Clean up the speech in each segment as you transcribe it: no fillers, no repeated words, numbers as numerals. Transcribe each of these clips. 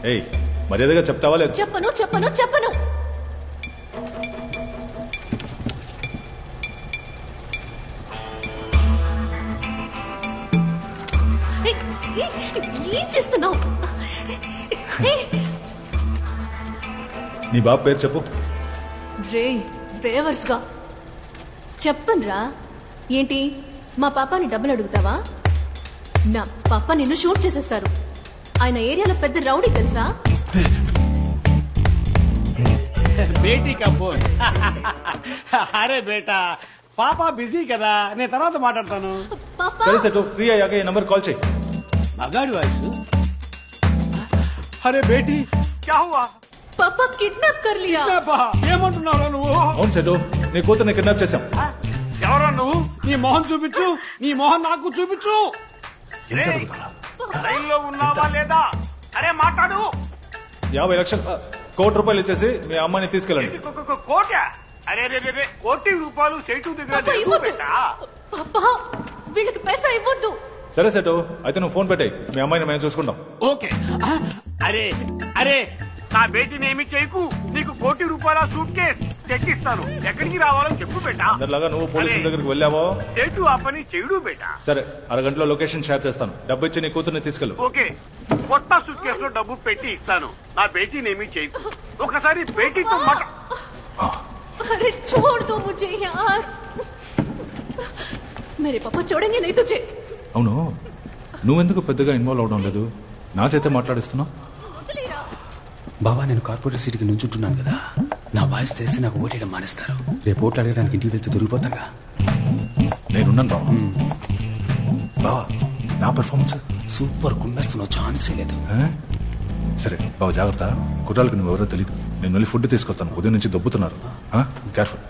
ఏయ్ మర్యాదగా చెప్తావా లేదు? చెప్పను చెప్పను చెప్పను. ఏం చేస్తున్నావు? నీ బాబు పేరు చెప్పు. రే బేవర్స్ గా చెప్పనురా. ఏంటి మా పాపాని డబ్బులు అడుగుతావా? నా పాప నిన్ను షూట్ చేసేస్తారు. ఆయన ఏరియాలో పెద్ద రౌడీ తెలుసా? బేటీ కా ఫోన్. అరే బేటా పాపా బిజీ కదా, నేను తర్వాత మాట్లాడతాను. సరే సెటు ఫ్రీ అయ్యాక ఈ నంబర్ కాల్ చేయి. మగాడి వాయిస్. అరే బేటీ క్యా హువా? పాపా కిడ్నాప్ కర్ లియా. ఏమంటున్నావు నువ్వు? అవును సెటు, నీ కూతుర్ని కిడ్నాప్ చేశాం. ఎవరా నువ్వు? నీ మొహం చూపించు, నీ మొహం నాకు చూపించు. లైన్లో ఉన్నావా లేదా? అరే మాట్లాడు. 50 లక్షలు ₹1,00,00,000 ఇచ్చేసి మీ అమ్మాయిని తీసుకెళ్ళండి. కోట? అరే ₹1,00,00,000 సేటు దగ్గర. పాపా వీళ్ళకి పైసా ఇవ్వద్దు. సరే సెటు, అయితే నువ్వు ఫోన్ పెట్టాయి, మీ అమ్మాయిని మేము చూసుకుంటాం. ఓకే. అరే అరే నా బేటీని ఏమి చేయకు, నీకు ₹1,00,00,000 సూట్ కేస్ తెచ్చిస్తాను. ఎక్కడికి రావాలని చెప్పు బేటా. అందరిలాగా నువ్వు పోలీసుల దగ్గరికి వెళ్ళావో? సేటు ఆ పని చెయ్యడు బేటా. సరే, అరగంటలో లొకేషన్ షేర్ చేస్తాను. డబ్బు ఇచ్చి నీ కూతుర్ని తీసుకెళ్ళు. ఓకే, కొత్త సూట్ కేసు లో డబ్బు పెట్టి ఇస్తాను. నా బేటీని ఏమి చేయకు. ఒకసారి బేటీతో మాట. अरे छोड़ दो मुझे यार, मेरे पापा छोड़ेंगे नहीं तुझे. అవును, నువ్వెందుకు పెద్దగా ఇన్వాల్వ్ అవడం లేదు? నా చేతే మాట్లాడిస్తున్నావు. బాబా నేను కార్పొరేట్ సీట్కి నుంచుంటున్నాను కదా, నా వాయిస్ తెలిసి నాకు ఓటేయడం మానేస్తారు. రేపు ఓట్లు అడగడానికి ఇంటికి వెళ్తే దొరికిపోతాగా. నేనున్నాను బావా. బావా నా పెర్ఫార్మెన్స్ సూపర్ కుమ్మేస్తున్నావు, ఛాన్సే లేదు. సరే బావ, జాగ్రత్త. కుట్రాలకు నువ్వు ఎవరో తెలియదు. నేను వెళ్ళి ఫుడ్ తీసుకొస్తాను. ఉదయం నుంచి దొబ్బుతున్నారు. కేర్ఫుల్.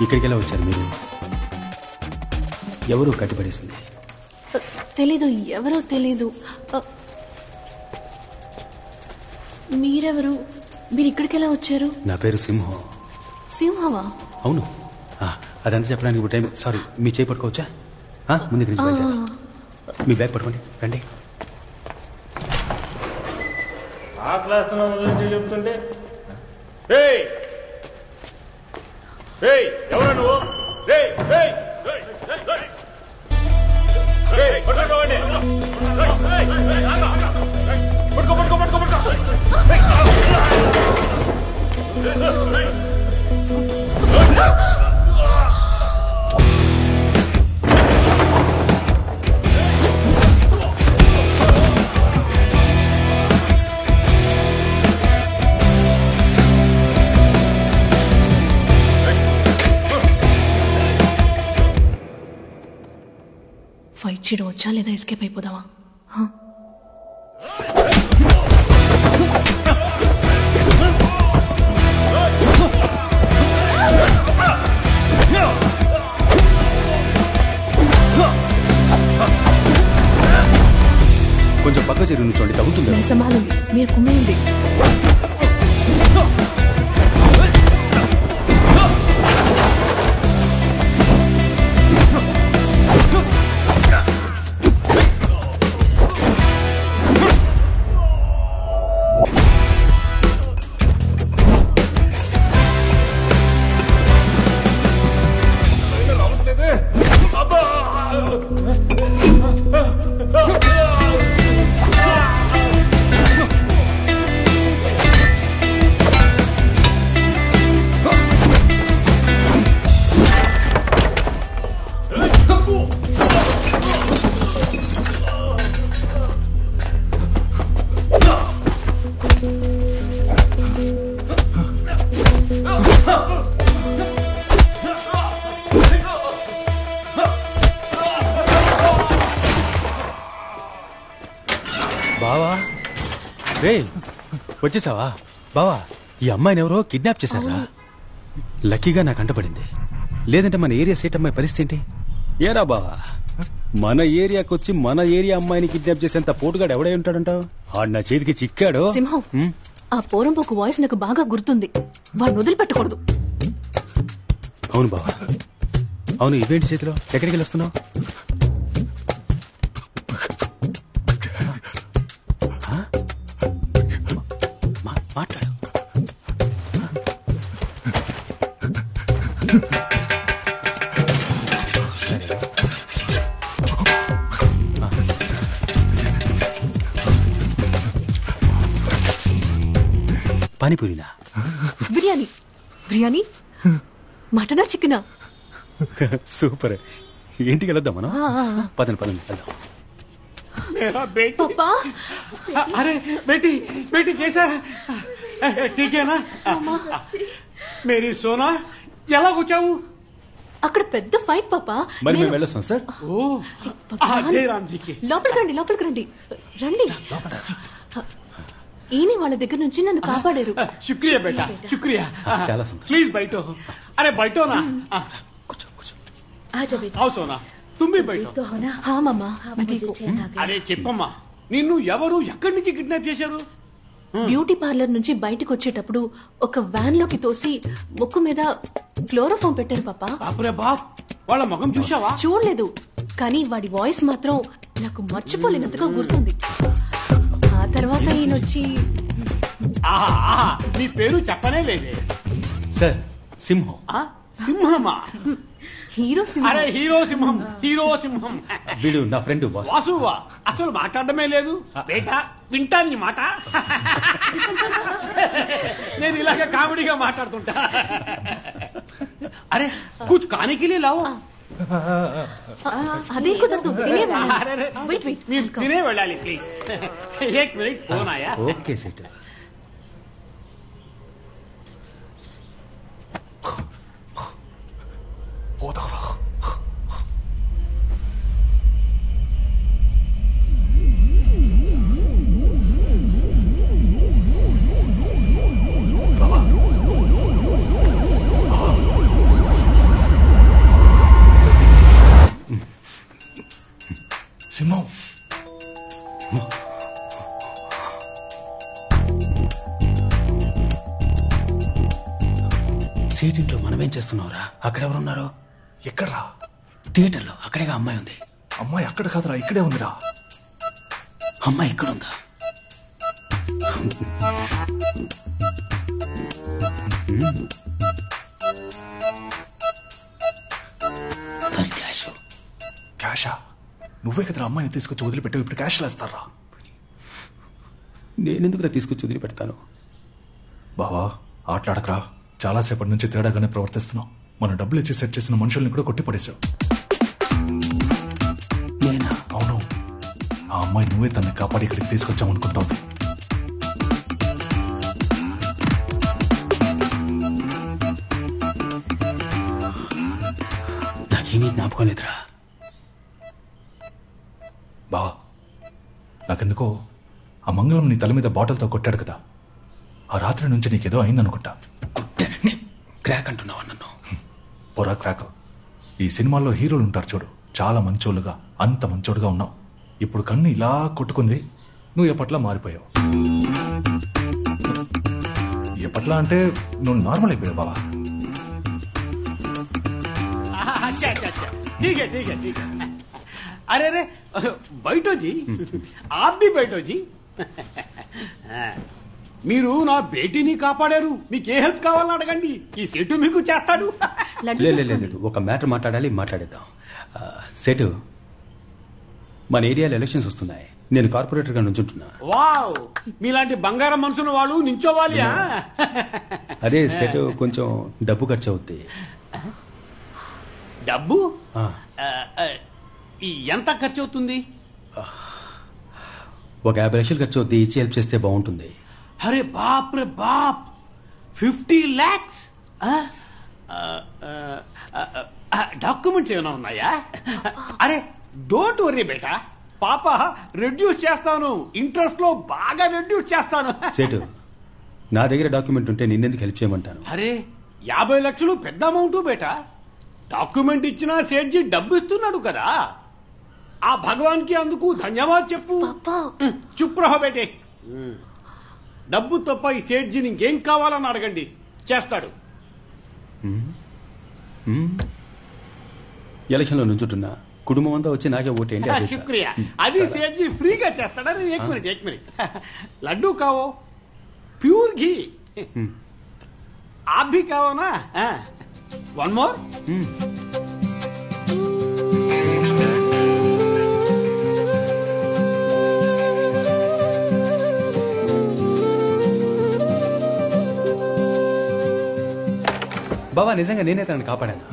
ఇక్కడికి ఎలా వచ్చారు మీరు? ఎవరు కట్టిపడేసింది? తెలీదు, ఎవరో తెలీదు. మీరెవరు? మీరు ఇక్కడికి ఎలా వచ్చారు? నా పేరు సింహం. సింహమా? అవును. అదంతా చెప్పడానికి ఇప్పుడు టైం. సారీ, మీ చేయి పట్టుకోవచ్చా? ముందు మీ బ్యాగ్ పట్టుకోండి, రండి. ఆ క్లాస్ చెప్తుంటే ఎవరు నువ్వు? పట్టుకో పట్టుకో పట్టుకో పట్టుకో. ఫైట్ చేయడం వచ్చా లేదా ఎస్కేప్ అయిపోదామా? కొంచెం పక్క చెరువు నుంచోండి, తగ్గుతుంది. సంభాలండి, మీరు కుమ్మేయండి. బావా రే వచ్చేసావా? బావా ఈ అమ్మాయిని ఎవరో కిడ్నాప్ చేశారా? లక్కీగా నాకు అంటపడింది, లేదంటే మన ఏరియా సేట్ అమ్మాయి పరిస్థితి ఏంటి? ఏరా బావా, మన ఏరియాకి వచ్చి మన ఏరియా అమ్మాయిని కిడ్నాప్ చేసేంత పోటుగాడు ఎవడై ఉంటాడంటావు? ఆడు నా చేతికి చిక్కాడు. సింహం, ఆ పోరంబోకు వాయిస్ నాకు బాగా గుర్తుంది. వాడిని వదిలిపెట్టకూడదు. అవును బావా, అవును. ఇవేంటి చేతిలో? ఎక్కడికి వెళ్ళొస్తున్నావు? మాట్లాడు. పానీపూరినా? బిర్యానీ. బిర్యానీ? మటనా చికెనా? సూపర్. ఇంటికి వెళ్దాం మనం. పదండి పదండి వెళ్దాం. पापा अरे बेटी बेटी कैसा ठीक है ना? मेरी सोना ఎలా వచ్చావు? అక్కడ పెద్ద ఫైట్ పాపా. మరి మేము వెళ్ళొస్తాం సార్. ఓ జయరామ్జీకి. లోపలికి రండి, లోపలికి రండి. రండి. ఈయన వాళ్ళ దగ్గర నుంచి నన్ను కాపాడారు. శుక్రియా బేటా, శుక్రియా. చాలా సంతోషం. ప్లీజ్ బయట. అరే బయటోనా? కూర్చో కూర్చో. ఆజా బేటా. आओ सोना, तुम भी बैठो. हाँ मामा, मैं ठीक हूँ. అరే చెప్పమ్మా, నిన్ను ఎవరు ఎక్కడి నుంచి కిడ్నాప్ చేశారు? బ్యూటీ పార్లర్ నుంచి బయటకు వచ్చేటప్పుడు ఒక వ్యాన్ లోకి తోసి ముక్కు మీద క్లోరోఫామ్ పెట్టారు పాపా. బాపురే బాప్, వాళ్ళ ముఖం చూసావా? చూడలేదు, కానీ వాడి వాయిస్ మాత్రం నాకు మర్చిపోలేనంతగా గుర్తుంది. ఆ తర్వాత ఈయనొచ్చి నీ పేరు చెప్పనే లేదే. సార్ సింహం. సింహమా? హీరో సింహం. అరే హీరో సింహం, హీరో సింహం. వీడు నా ఫ్రెండ్ వాసువా? అసలు మాట్లాడమే లేదు బేటా. వింటా నీ మాట. నేను ఇలాగే కామెడీగా మాట్లాడుతుంటా. అరే కుछ खाने के लिए लाओ. అదేం కుదరదు. వెయిట్ వెయిట్, మీరు తినే వెళ్ళాలి ప్లీజ్. ఏక్ మినిట్, ఫోన్ ఆయా. Okay set. సింహం, సేట్ ఇంట్లో మనమేం చేస్తున్నావురా? అక్కడ ఎవరున్నారు? ఎక్కడ్రా? థియేటర్లో. అక్కడేగా అమ్మాయి ఉంది. అమ్మాయి అక్కడ కాదురా, ఇక్కడే ఉందిరా. అమ్మాయి ఇక్కడుందా? క్యాష్. క్యాషా? నువ్వే కదరా అమ్మాయిని తీసుకొచ్చి వదిలిపెట్టావు. ఇప్పుడు క్యాష్ లేస్తారా? నేనెందుకురా తీసుకొచ్చి వదిలిపెడతాను? బావా ఆటలాడకరా. చాలాసేపటి నుంచి తేడాగానే ప్రవర్తిస్తున్నావు. మన డబ్బులు ఇచ్చి సెట్ చేసిన మనుషుల్ని కూడా కొట్టి పడేశావు. నేనా? అవును, ఆ అమ్మాయి నువ్వే తనని కాపాడి ఇక్కడికి తీసుకొచ్చామనుకుంటోంది. నాకేమీ జ్ఞాపకం లేదురా. బావా నాకెందుకో ఆ మంగళం నీ తల మీద బాటిల్తో కొట్టాడు కదా, ఆ రాత్రి నుంచి నీకేదో అయిందనుకుంటా. కొట్టానంటే క్రాక్ అంటున్నావా నన్ను? పొరా క్రాక్. ఈ సినిమాల్లో హీరోలు ఉంటారు చూడు, చాలా మంచోళ్ళుగా, అంత మంచోడుగా ఉన్నావు. ఇప్పుడు కన్ను ఇలా కొట్టుకుంది, నువ్వు ఎప్పట్లా మారిపోయావు. ఎప్పట్లా అంటే నువ్వు నార్మల్ అయిపోయావు బావా. अच्छा अच्छा अच्छा, ठीक है ठीक है ठीक है. अरे अरे बैठो जी, आप भी बैठो जी. మీరు నా బేటీని కాపాడారు. మీకు ఏ హెల్ప్ కావాలని అడగండి, ఈ సెటు మీకు చేస్తాడు. లేదు, ఒక మ్యాటర్ మాట్లాడాలి, మాట్లాడేద్దాం. సెటు, మన ఏరియాలో ఎలక్షన్స్ వస్తున్నాయి. నేను కార్పొరేటర్ గా నుంచుంటున్నా. వావ్, మీలాంటి బంగారం మనసున్న వాళ్ళు నించోవాలి. అదే సెటు, కొంచెం డబ్బు ఖర్చు అవుద్ది. డబ్బు ఎంత ఖర్చు అవుతుంది? ఒక 50 లక్షలు ఖర్చు అవుద్ది. ఇచ్చి హెల్ప్ చేస్తే బాగుంటుంది. అరే బాప్ రే బాప్, 50 lakhs. డాక్యుమెంట్స్ ఏమైనా ఉన్నాయా? అరే డోంట్ వరీ బేటా, పాప రెడ్యూస్ చేస్తాను, ఇంట్రెస్ట్ లో బాగా రెడ్యూస్ చేస్తాను. సేటు నా దగ్గర డాక్యుమెంట్ ఉంటే నిన్నెందుకు హెల్ప్ చేయమంటాను? అరే 50 లక్షలు పెద్ద అమౌంట్ బేటా. డాక్యుమెంట్ ఇచ్చినా సేట్జీ డబ్బు ఇస్తున్నాడు కదా, ఆ భగవాన్ కి అందుకు ధన్యవాద్ చెప్పు. పాపా చుప్ రహో బేటే. డబ్బు తప్ప ఈ సేట్జీని ఇంకేం కావాలని అడగండి, చేస్తాడు. ఎలక్షన్లో నుంచుంటున్నా, కుటుంబం అంతా వచ్చి నాకే ఓటేయండి. అదే చాలు. శుక్రియా. అది సేట్జీ ఫ్రీగా చేస్తాడని. एक मिनट लड्डू खाओ, प्योर घी. आप भी खाओ ना. One more. బావా నిజంగా నేనే తనని కాపాడాను.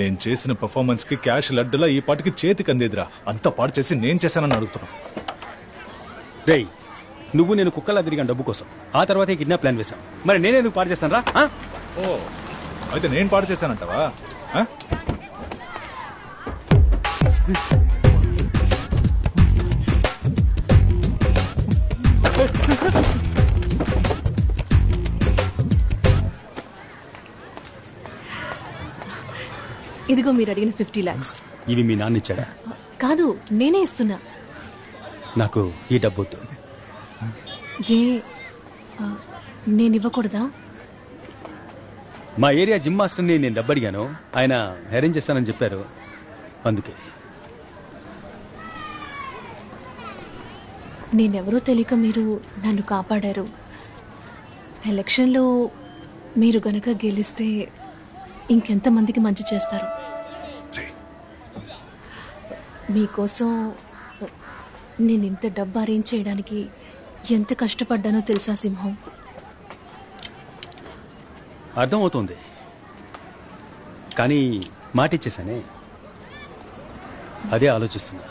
నేను చేసిన పర్ఫార్మెన్స్ కి క్యాష్ లడ్డులా ఈ పాటికి చేతికి అందేదిరా. అంతా పాడు చేసి నేను చేశానని అడుగుతున్నా. రేయ్ నువ్వు నేను కుక్కలా తిరిగాను డబ్బు కోసం, ఆ తర్వాత కిడ్నాప్ ప్లాన్ వేశాం. మరి నేనేందుకు పాడు చేస్తాను రా? ఓ అయితే నేను పాడు చేశానంటావా? ఇదిగో మీరు అడిగిన 50 lakhs. ఇవి మీ నాన్న ఇచ్చాడా? కాదు, నేనే ఇస్తున్నా. నాకు ఈ డబ్బు వద్దు. ఏ నేను ఇవ్వకూడదా? మా ఏరియా జిమ్ మాస్టర్ని నేను డబ్బు అడిగాను, ఆయన అరేంజ్ చేస్తానని చెప్పారు. అందుకే నేనెవరో తెలియక మీరు నన్ను కాపాడారు. ఎలక్షన్లో మీరు గనక గెలిస్తే ఇంకెంతమందికి మంచి చేస్తారు. మీకోసం నేను ఇంత డబ్బు అరేంజ్ చేయడానికి ఎంత కష్టపడ్డానో తెలుసా సింహం? అర్థమవుతుంది, కానీ మాట ఇచ్చేసానే, అదే ఆలోచిస్తున్నా.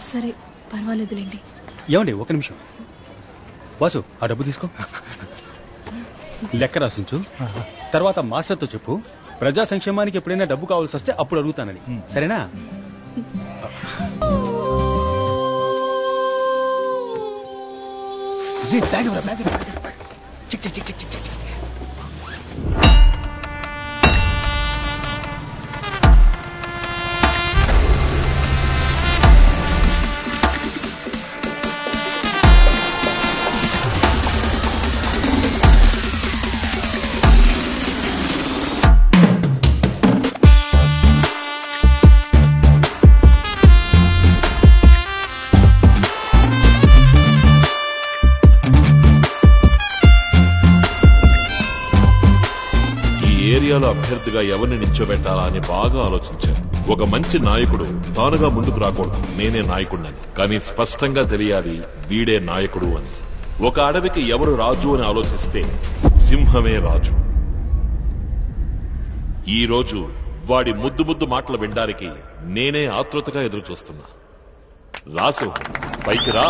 సరే పర్వాలేదులేండి. ఏమండి ఒక నిమిషం. వాసు ఆ డబ్బు తీసుకో, లెక్క రాసించు, తర్వాత మాస్టర్తో చెప్పు ప్రజా సంక్షేమానికి ఎప్పుడైనా డబ్బు కావాల్సి వస్తే అప్పుడు అడుగుతానని. సరేనా? అభ్యర్థిగా ఎవరిని నిల్చోబెట్టాలా అని బాగా ఆలోచించాను. ఒక మంచి నాయకుడు తానుగా ముందుకు రాకూడదు, నేనే నాయకుడినని, కానీ స్పష్టంగా తెలియాలి వీడే నాయకుడు అని. ఒక అడవికి ఎవరు రాజు అని ఆలోచిస్తే సింహమే రాజు. ఈ రోజు వాడి ముద్దు ముద్దు మాటలు వినడానికి నేనే ఆతృతగా ఎదురు చూస్తున్నా. రాసు పైకి రా.